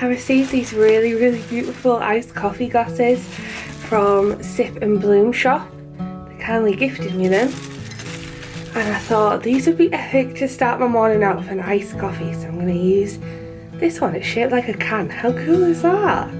I received these really beautiful iced coffee glasses from Sip and Bloom shop. They kindly gifted me them. And I thought these would be epic to start my morning out with an iced coffee. So I'm going to use this one. It's shaped like a can. How cool is that?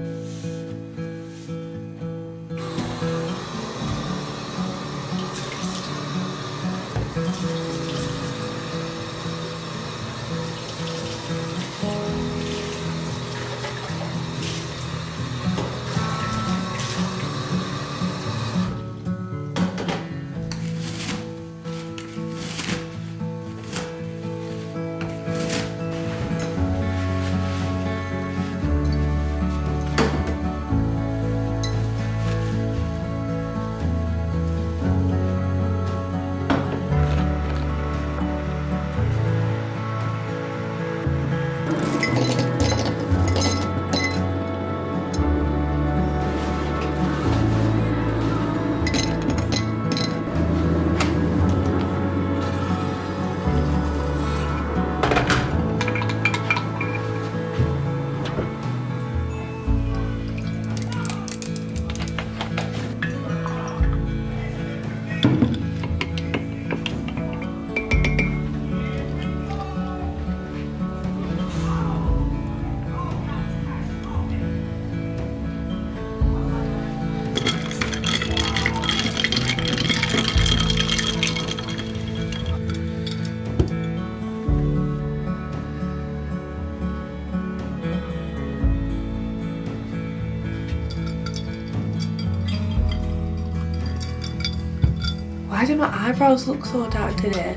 Why do my eyebrows look so dark today?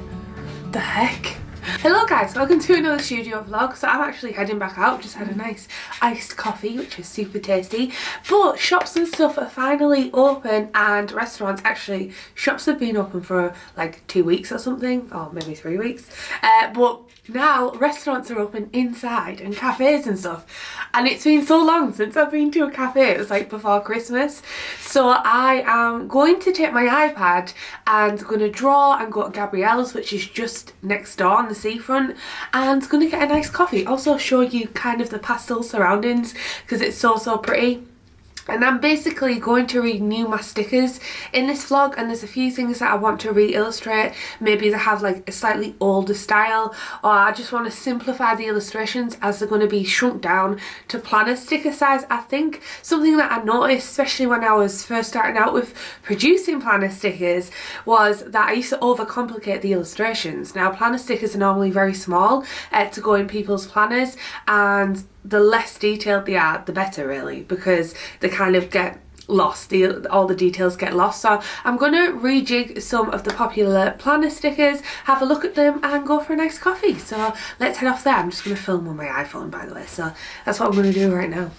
The heck? Hello guys, welcome to another studio vlog. So I'm actually heading back out. Just had a nice iced coffee, which is super tasty. But shops and stuff are finally open, and restaurants, actually shops have been open for like 2 weeks or something, or maybe 3 weeks. But now restaurants are open inside, and cafes and stuff. And it's been so long since I've been to a cafe. It was like before Christmas. So I am going to take my iPad and going to draw and go to Gabrielle's, which is just next door on the seafront, and going to get a nice coffee. Also show you kind of the pastel surroundings because it's so pretty. And I'm basically going to renew my stickers in this vlog, and there's a few things that I want to re-illustrate. Maybe they have like a slightly older style, or I just want to simplify the illustrations as they're going to be shrunk down to planner sticker size. I think something that I noticed, especially when I was first starting out with producing planner stickers, was that I used to overcomplicate the illustrations. Now planner stickers are normally very small to go in people's planners, and the less detailed they are, the better really, because they kind of get lost, all the details get lost. So I'm going to rejig some of the popular planner stickers, have a look at them and go for a nice coffee. So let's head off there. I'm just going to film on my iPhone, by the way, so that's what I'm going to do right now.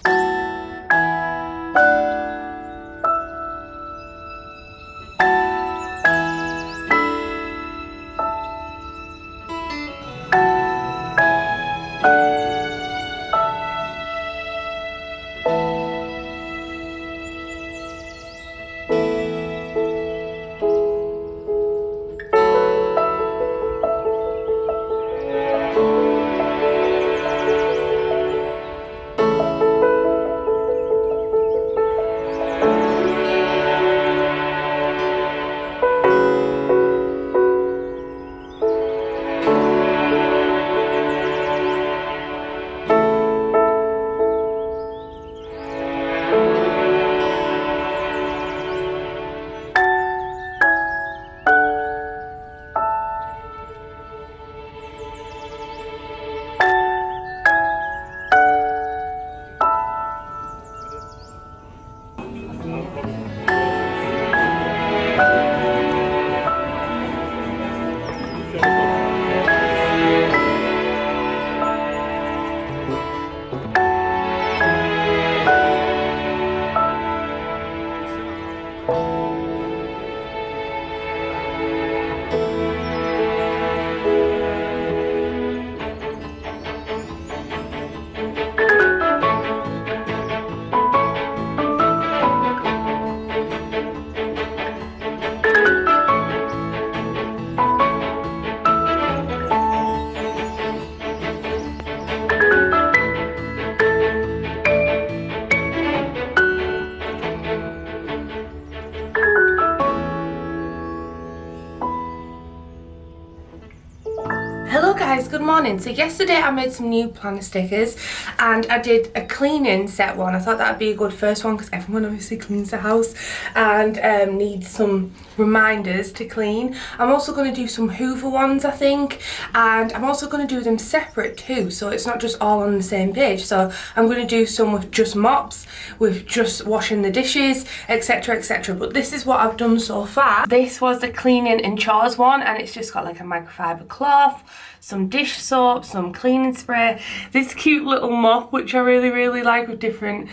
morning. So yesterday I made some new planner stickers and I did a cleaning set one. I thought that'd be a good first one because everyone obviously cleans the house and needs some reminders to clean. I'm also going to do some Hoover ones, I think, and I'm also going to do them separate too, so it's not just all on the same page. So I'm going to do some with just mops, with just washing the dishes, etc, etc. But this is what I've done so far. This was the cleaning and chores one, and it's just got like a microfiber cloth, some dish soap, some cleaning spray, this cute little mop which I really like with different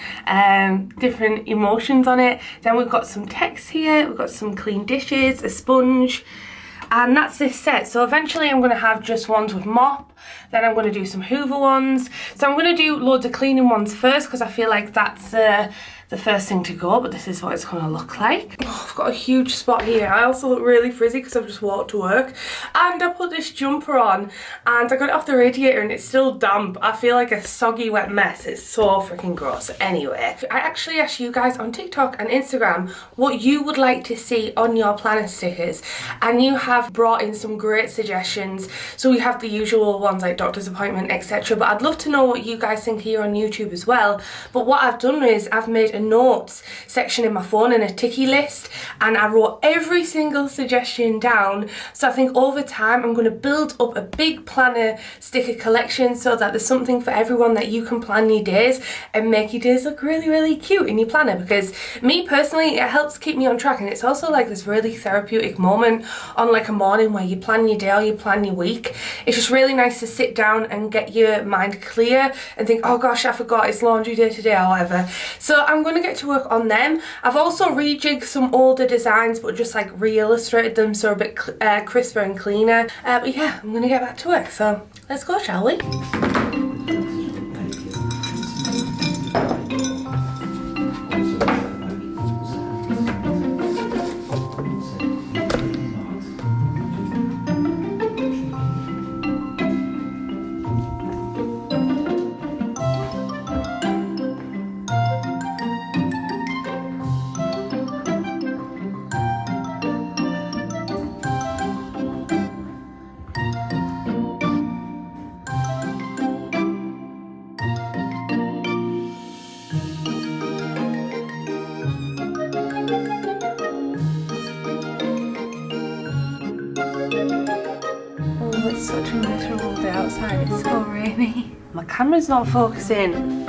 emotions on it. Then we've got some text here, we've got some clean dishes, a sponge, and that's this set. So eventually I'm going to have just ones with mop, then I'm going to do some Hoover ones. So I'm going to do loads of cleaning ones first because I feel like that's the first thing to go, but this is what it's going to look like. Oh, I've got a huge spot here. I also look really frizzy because I've just walked to work, and I put this jumper on and I got it off the radiator and it's still damp. I feel like a soggy wet mess. It's so freaking gross. Anyway, I actually asked you guys on TikTok and Instagram what you would like to see on your planner stickers, and you have brought in some great suggestions. So we have the usual ones like doctor's appointment, etc, but I'd love to know what you guys think here on YouTube as well. But what I've done is I've made a notes section in my phone and a ticky list, and I wrote every single suggestion down. So I think over time I'm going to build up a big planner sticker collection so that there's something for everyone that you can plan your days and make your days look really cute in your planner. Because me personally, it helps keep me on track, and it's also like this really therapeutic moment on like a morning where you plan your day or you plan your week. It's just really nice to sit down and get your mind clear and think, oh gosh, I forgot it's laundry day today or whatever. So I'm going to get to work on them. I've also rejigged some older designs but just like re-illustrated them so a bit crisper and cleaner. But yeah, I'm going to get back to work. So let's go, shall we? It's such a miserable day outside, it's so rainy. My camera's not focusing.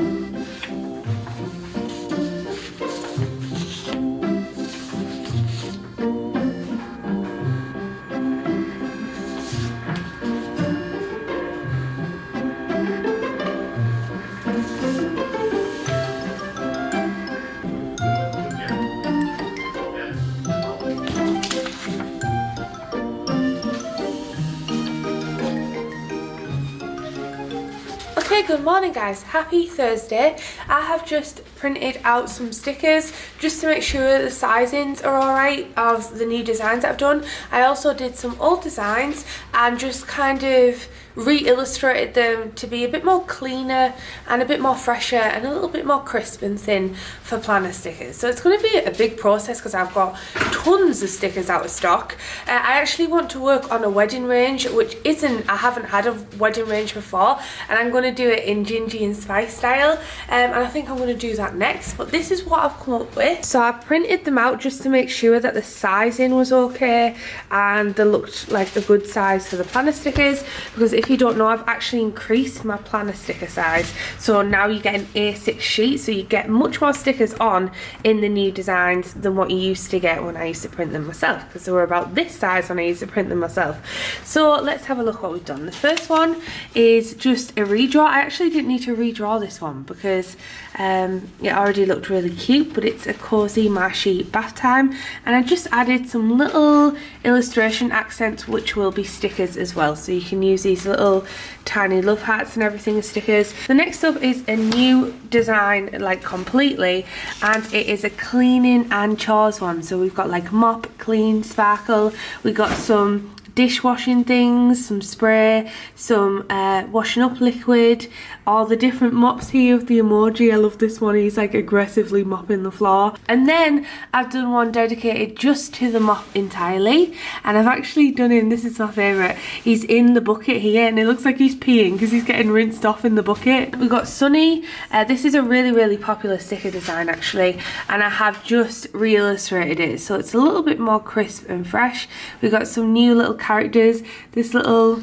Okay, good morning guys, happy Thursday. I have just printed out some stickers just to make sure the sizings are alright of the new designs that I've done. I also did some old designs and just kind of re-illustrated them to be a bit more cleaner and a bit more fresher and a little bit more crisp and thin for planner stickers. So it's going to be a big process because I've got tons of stickers out of stock. I actually want to work on a wedding range, which I haven't had a wedding range before, and I'm going to do it in Gingy and Spice style, and I think I'm going to do that next. But this is what I've come up with. So I printed them out just to make sure that the sizing was okay and they looked like a good size for the planner stickers, because if you don't know, I've actually increased my planner sticker size, so now you get an A6 sheet, so you get much more stickers on in the new designs than what you used to get when I used to print them myself, because they were about this size when I used to print them myself. So let's have a look what we've done. The first one is just a redraw. I actually didn't need to redraw this one because it already looked really cute, but it's a cozy marshy bath time, and I just added some little illustration accents which will be stickers as well, so you can use these little tiny love hearts and everything as stickers. The next up is a new design, like completely, and it is a cleaning and chores one. So we've got like mop, clean, sparkle, we got some dishwashing things, some spray, some washing up liquid, all the different mops here with the emoji. I love this one, he's like aggressively mopping the floor. And then I've done one dedicated just to the mop entirely, and I've actually done him, this is my favourite, he's in the bucket here and it looks like he's peeing because he's getting rinsed off in the bucket. We've got Sunny, this is a really popular sticker design actually, and I have just re-illustrated it so it's a little bit more crisp and fresh. We've got some new little characters, this little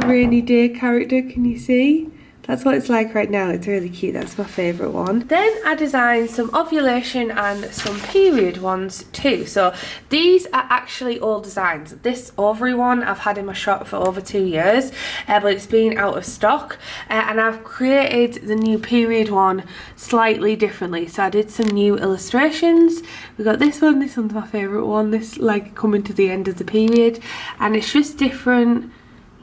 rainy day character, can you see? That's what it's like right now, it's really cute, that's my favourite one. Then I designed some ovulation and some period ones too. So these are actually old designs. This ovary one I've had in my shop for over 2 years, but it's been out of stock. And I've created the new period one slightly differently. So I did some new illustrations. We got this one's my favourite one, this like coming to the end of the period. And it's just different,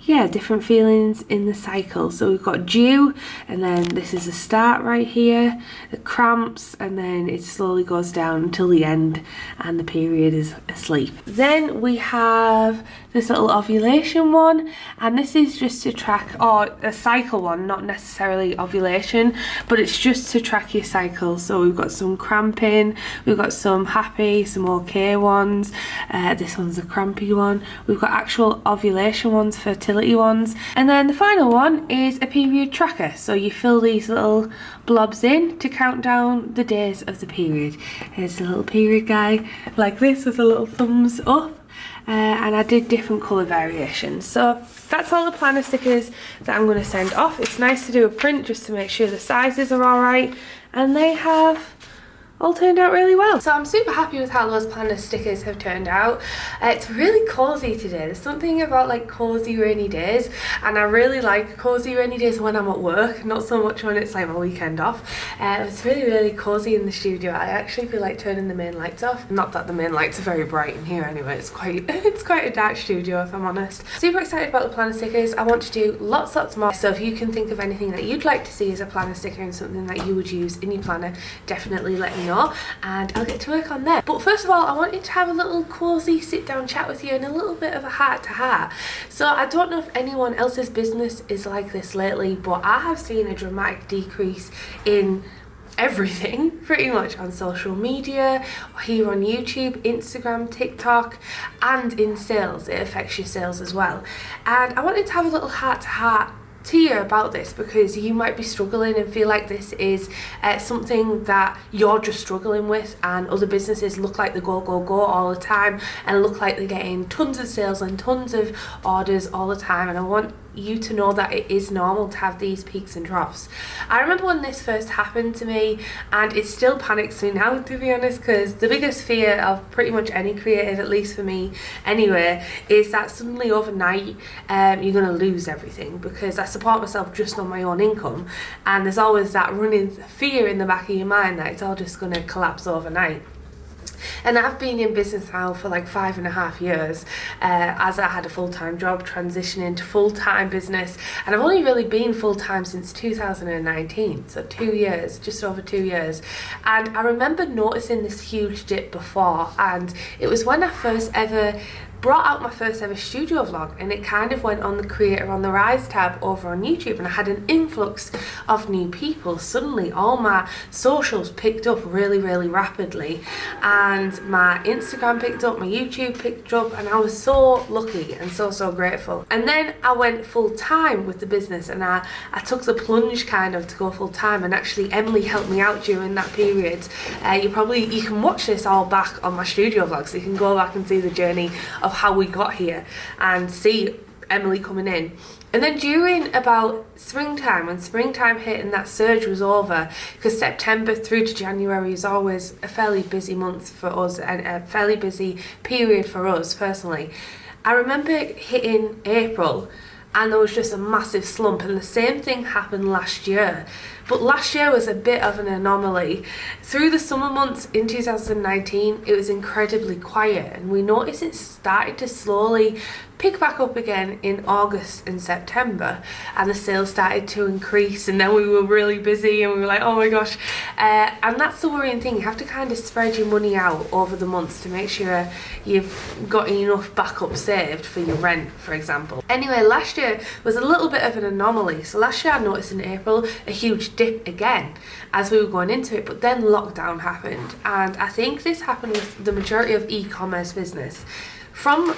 yeah, different feelings in the cycle. So we've got due, and then this is the start right here, the cramps, and then it slowly goes down until the end and the period is asleep. Then we have this little ovulation one, and this is just to track, or a cycle one, not necessarily ovulation, but it's just to track your cycle. So we've got some cramping, we've got some happy, some okay ones, this one's a crampy one, we've got actual ovulation ones, fertility ones, and then the final one is a period tracker. So you fill these little blobs in to count down the days of the period. Here's a little period guy like this with a little thumbs up. And I did different colour variations. So that's all the planner stickers that I'm going to send off. It's nice to do a print just to make sure the sizes are alright, and they have all turned out really well. So I'm super happy with how those planner stickers have turned out. It's really cozy today. There's something about like cozy rainy days, and I really like cozy rainy days when I'm at work, not so much when it's like my weekend off. It's really cozy in the studio. I actually feel like turning the main lights off. Not that the main lights are very bright in here anyway, it's quite a dark studio if I'm honest. Super excited about the planner stickers. I want to do lots more, so if you can think of anything that you'd like to see as a planner sticker and something that you would use in your planner, definitely let me know and I'll get to work on that. But first of all, I wanted to have a little cozy sit down chat with you and a little bit of a heart to heart. So I don't know if anyone else's business is like this lately, but I have seen a dramatic decrease in everything pretty much on social media, here on YouTube, Instagram, TikTok, and in sales. It affects your sales as well. And I wanted to have a little heart to heart to you about this, because you might be struggling and feel like this is something that you're just struggling with, and other businesses look like they go all the time and look like they're getting tons of sales and tons of orders all the time. And I want you to know that it is normal to have these peaks and troughs. I remember when this first happened to me, and it still panics me now, to be honest, because the biggest fear of pretty much any creative, at least for me anyway, is that suddenly overnight you're going to lose everything, because I support myself just on my own income, and there's always that running fear in the back of your mind that it's all just going to collapse overnight. And I've been in business now for like 5.5 years, as I had a full-time job transitioning to full-time business, and I've only really been full-time since 2019, so 2 years, just over 2 years. And I remember noticing this huge dip before, and it was when I first ever brought out my first ever studio vlog, and it kind of went on the Creator on the Rise tab over on YouTube, and I had an influx of new people. Suddenly all my socials picked up really rapidly, and my Instagram picked up, my YouTube picked up, and I was so lucky and so grateful. And then I went full time with the business, and I took the plunge kind of to go full time, and actually Emily helped me out during that period. You can watch this all back on my studio vlog, so you can go back and see the journey of how we got here and see Emily coming in. And then during about springtime, when springtime hit and that surge was over, because September through to January is always a fairly busy month for us and a fairly busy period for us personally, I remember hitting April and there was just a massive slump, and the same thing happened last year. But last year was a bit of an anomaly. Through the summer months in 2019, it was incredibly quiet, and we noticed it started to slowly pick back up again in August and September, and the sales started to increase, and then we were really busy and we were like, oh my gosh. And that's the worrying thing. You have to kind of spread your money out over the months to make sure you've got enough backup saved for your rent, for example. Anyway, last year was a little bit of an anomaly. So last year I noticed in April a huge dip again as we were going into it, but then lockdown happened, and I think this happened with the majority of e-commerce business. From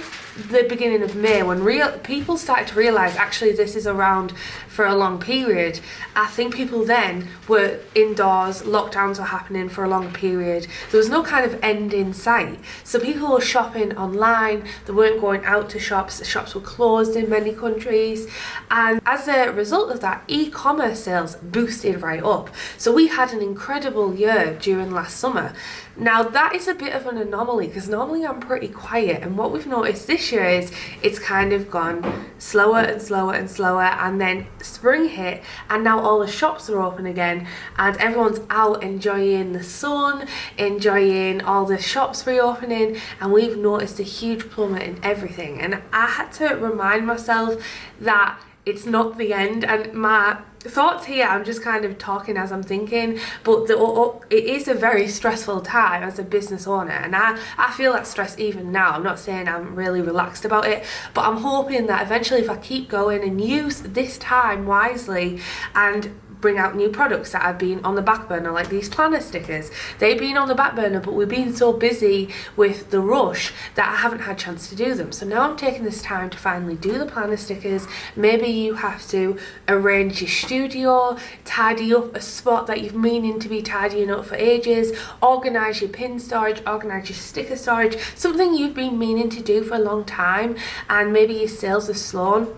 the beginning of May, when people started to realise actually this is around for a long period, I think people then were indoors, lockdowns were happening for a long period, there was no kind of end in sight. So people were shopping online, they weren't going out to shops, the shops were closed in many countries, and as a result of that, e-commerce sales boosted right up. So we had an incredible year during last summer. Now that is a bit of an anomaly because normally I'm pretty quiet, and what we've noticed this year is it's kind of gone slower and slower and slower, and then spring hit and now all the shops are open again and everyone's out enjoying the sun, enjoying all the shops reopening, and we've noticed a huge plummet in everything. And I had to remind myself that it's not the end, and my thoughts here, I'm just kind of talking as I'm thinking, but it is a very stressful time as a business owner, and I feel that stress even now. I'm not saying I'm really relaxed about it, but I'm hoping that eventually if I keep going and use this time wisely and bring out new products that have been on the back burner, like these planner stickers. They've been on the back burner, but we've been so busy with the rush that I haven't had a chance to do them. So now I'm taking this time to finally do the planner stickers. Maybe you have to arrange your studio, tidy up a spot that you've meaning to be tidying up for ages, organise your pin storage, organise your sticker storage, something you've been meaning to do for a long time, and maybe your sales are slow.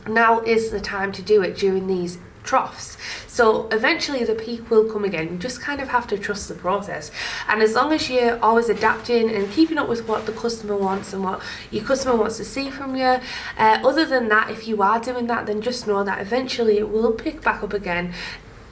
Now is the time to do it during these troughs. So eventually the peak will come again. You just kind of have to trust the process, and as long as you're always adapting and keeping up with what the customer wants and what your customer wants to see from you, other than that, if you are doing that, then just know that eventually it will pick back up again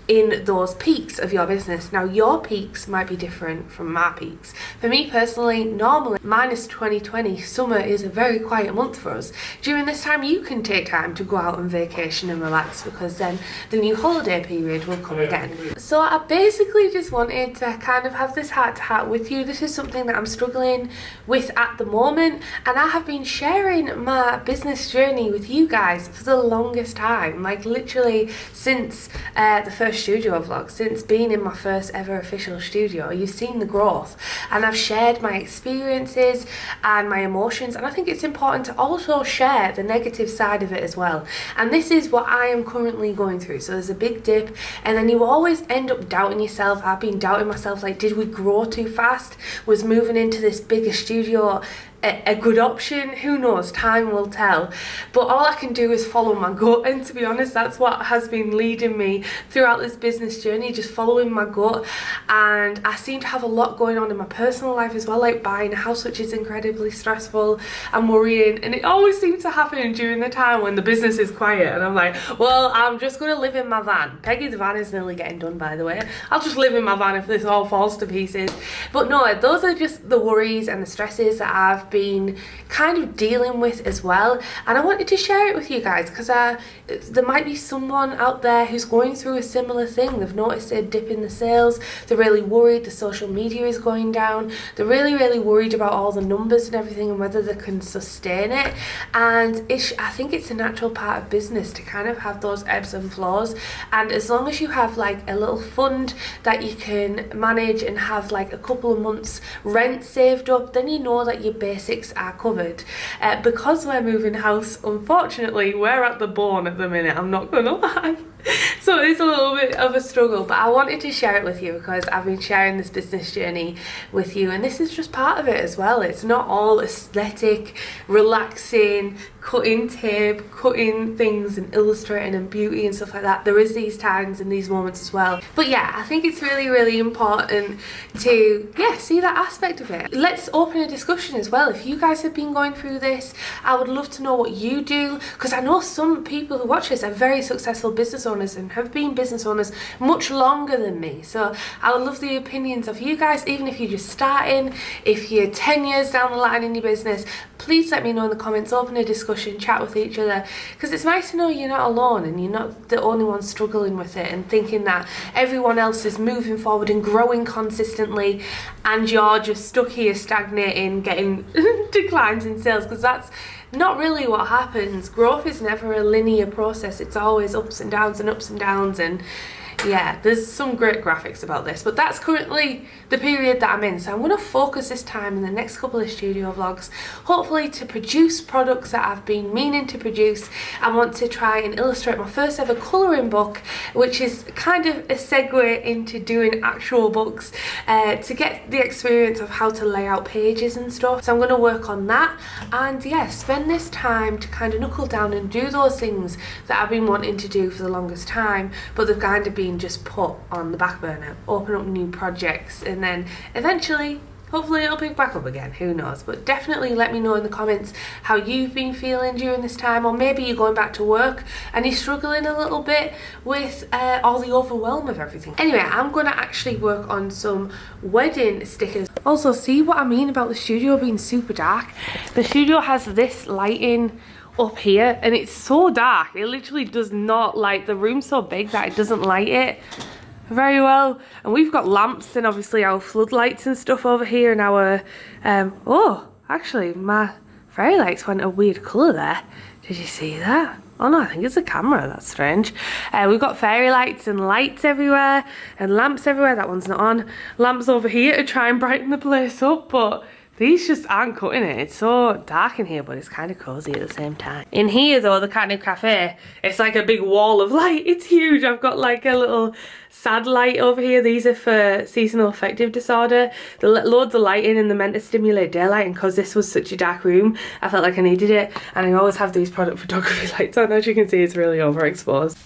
in those peaks of your business. Now your peaks might be different from my peaks. For me personally, normally minus 2020, summer is a very quiet month for us. During this time you can take time to go out on vacation and relax, because then the new holiday period will come again. So I basically just wanted to kind of have this heart to heart with you. This is something that I'm struggling with at the moment, and I have been sharing my business journey with you guys for the longest time, like literally since the first studio vlog, since being in my first ever official studio. You've seen the growth, and I've shared my experiences and my emotions, and I think it's important to also share the negative side of it as well. And this is what I am currently going through. So there's a big dip, and then you always end up doubting yourself. I've been doubting myself, like, did we grow too fast? Was moving into this bigger studio a good option? Who knows, time will tell. But all I can do is follow my gut, and to be honest, that's what has been leading me throughout this business journey, just following my gut. And I seem to have a lot going on in my personal life as well, like buying a house, which is incredibly stressful and worrying, and it always seems to happen during the time when the business is quiet, and I'm like, well, I'm just going to live in my van. Peggy's van is nearly getting done, by the way. I'll just live in my van if this all falls to pieces. But no, those are just the worries and the stresses that I've been kind of dealing with as well, and I wanted to share it with you guys because there might be someone out there who's going through a similar thing. They've noticed a dip in the sales, they're really worried, the social media is going down, they're really worried about all the numbers and everything and whether they can sustain it. And I think it's a natural part of business to kind of have those ebbs and flows, and as long as you have like a little fund that you can manage and have like a couple of months rent saved up, then you know that your basics are covered. Because we're moving house, unfortunately we're at the bone at the minute, I'm not gonna lie. So it's a little bit of a struggle, but I wanted to share it with you because I've been sharing this business journey with you, and this is just part of it as well. It's not all aesthetic, relaxing, cutting tape, cutting things and illustrating and beauty and stuff like that. There is these times and these moments as well. But yeah, I think it's really, really important to, yeah, see that aspect of it. Let's open a discussion as well. If you guys have been going through this, I would love to know what you do, because I know some people who watch this are very successful business owners and have been business owners much longer than me. So I would love the opinions of you guys, even if you're just starting, if you're 10 years down the line in your business. Please let me know in the comments, open a discussion, chat with each other, because it's nice to know you're not alone and you're not the only one struggling with it and thinking that everyone else is moving forward and growing consistently and you're just stuck here stagnating, getting declines in sales, because that's not really what happens. Growth is never a linear process. It's always ups and downs and ups and downs, and yeah, there's some great graphics about this, but that's currently the period that I'm in. So I'm going to focus this time in the next couple of studio vlogs, hopefully to produce products that I've been meaning to produce. I want to try and illustrate my first ever colouring book, which is kind of a segue into doing actual books, to get the experience of how to lay out pages and stuff. So I'm going to work on that, and yeah, spend this time to kind of knuckle down and do those things that I've been wanting to do for the longest time, but they've kind of been just put on the back burner. Open up new projects, and then eventually hopefully it'll pick back up again, who knows. But definitely let me know in the comments how you've been feeling during this time, or maybe you're going back to work and you're struggling a little bit with all the overwhelm of everything. Anyway, I'm going to actually work on some wedding stickers. Also, see what I mean about the studio being super dark? The studio has this lighting up here and it's so dark, it literally does not light. The room's so big that it doesn't light it very well, and we've got lamps and obviously our floodlights and stuff over here, and our oh, actually my fairy lights went a weird colour there. Did you see that? Oh no, I think it's a camera, that's strange. We've got fairy lights and lights everywhere and lamps everywhere. That one's not on. Lamps over here to try and brighten the place up, but these just aren't cutting it. It's so dark in here, but it's kind of cozy at the same time. In here though, the Katnipp Cafe, it's like a big wall of light. It's huge. I've got like a little sad light over here. These are for seasonal affective disorder. They're loads of lighting and they're meant to stimulate daylight, and because this was such a dark room, I felt like I needed it. And I always have these product photography lights on. As you can see, it's really overexposed.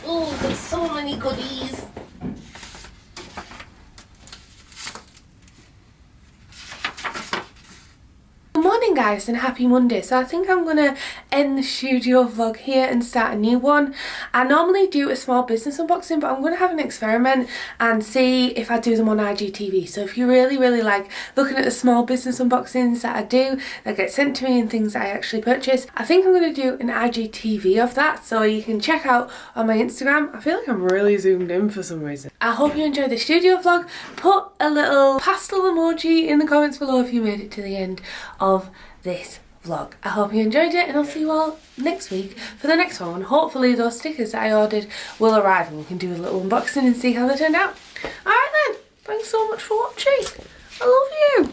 Oh, there's so many goodies. Good morning guys, and happy Monday. So I think I'm gonna end the studio vlog here and start a new one. I normally do a small business unboxing, but I'm gonna have an experiment and see if I do them on IGTV. So if you really like looking at the small business unboxings that I do that get sent to me and things that I actually purchase, I think I'm gonna do an IGTV of that, so you can check out on my Instagram. I feel like I'm really zoomed in for some reason. I hope you enjoyed the studio vlog. Put a little pastel emoji in the comments below if you made it to the end of this vlog. I hope you enjoyed it, and I'll see you all next week for the next one. Hopefully those stickers that I ordered will arrive and we can do a little unboxing and see how they turned out. Alright then, thanks so much for watching. I love you.